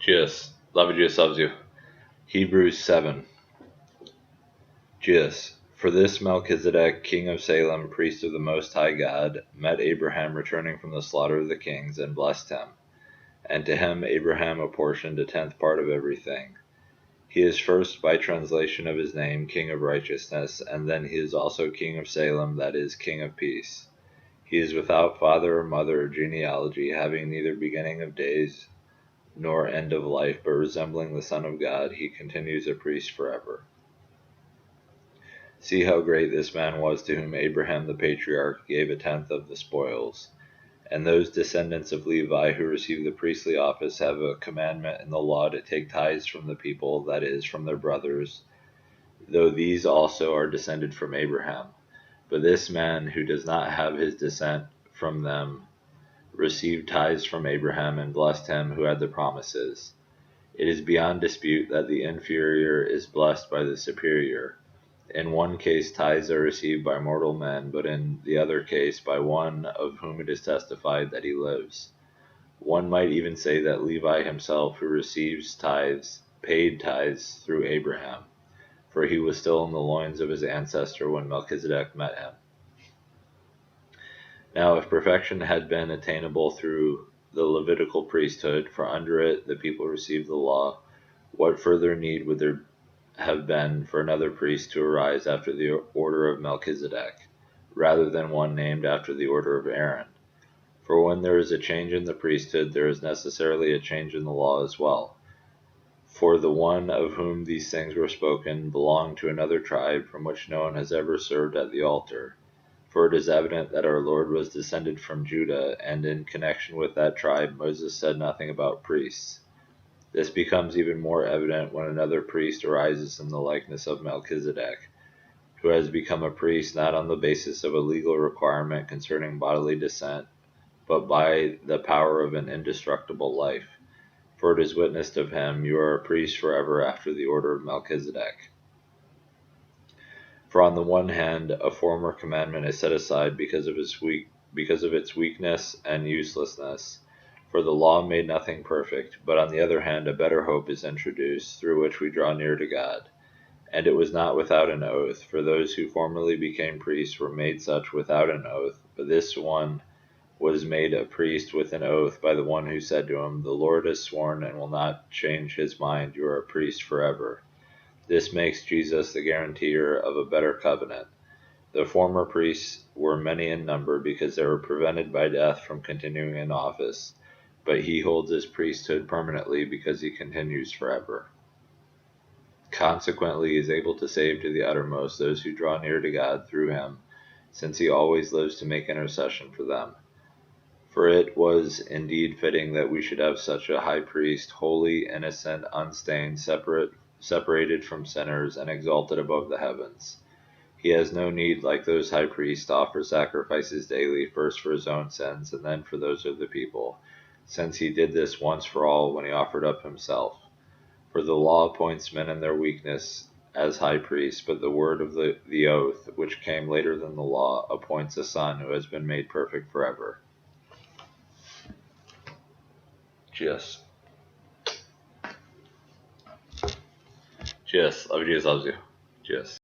Jesus, love of Jesus loves you. Hebrews 7. Jesus, for this Melchizedek, king of Salem, priest of the Most High God, met Abraham returning from the slaughter of the kings, and blessed him. And to him Abraham apportioned a tenth part of everything. He is first, by translation of his name, King of Righteousness, and then he is also King of Salem, that is, King of Peace. He is without father or mother or genealogy, having neither beginning of days nor end of life, but resembling the Son of God, he continues a priest forever. See how great this man was, to whom Abraham the patriarch gave a tenth of the spoils. And those descendants of Levi who receive the priestly office have a commandment in the law to take tithes from the people, that is, from their brothers, though these also are descended from Abraham. But this man, who does not have his descent from them, received tithes from Abraham and blessed him who had the promises. It is beyond dispute that the inferior is blessed by the superior. In one case tithes are received by mortal men, but in the other case by one of whom it is testified that he lives. One might even say that Levi himself, who receives tithes, paid tithes through Abraham, for he was still in the loins of his ancestor when Melchizedek met him. Now if perfection had been attainable through the Levitical priesthood, for under it the people received the law, what further need would there have been for another priest to arise after the order of Melchizedek, rather than one named after the order of Aaron? For when there is a change in the priesthood, there is necessarily a change in the law as well. For the one of whom these things were spoken belonged to another tribe from which no one has ever served at the altar. For it is evident that our Lord was descended from Judah, and in connection with that tribe Moses said nothing about priests. This becomes even more evident when another priest arises in the likeness of Melchizedek, who has become a priest not on the basis of a legal requirement concerning bodily descent, but by the power of an indestructible life. For it is witnessed of him, you are a priest forever after the order of Melchizedek. For on the one hand, a former commandment is set aside because of its weakness and uselessness, for the law made nothing perfect, but on the other hand a better hope is introduced, through which we draw near to God. And it was not without an oath, for those who formerly became priests were made such without an oath, but this one was made a priest with an oath by the one who said to him, The Lord has sworn and will not change his mind, you are a priest forever. This makes Jesus the guarantor of a better covenant. The former priests were many in number because they were prevented by death from continuing in office, but he holds his priesthood permanently because he continues forever. Consequently, he is able to save to the uttermost those who draw near to God through him, since he always lives to make intercession for them. For it was indeed fitting that we should have such a high priest, holy, innocent, unstained, separated from sinners, and exalted above the heavens. He has no need, like those high priests, to offer sacrifices daily, first for his own sins, and then for those of the people, since he did this once for all when he offered up himself. For the law appoints men in their weakness as high priests, but the word of the oath, which came later than the law, appoints a son who has been made perfect forever. Jesus. Jesus. Love you, Jesus loves you. Jesus.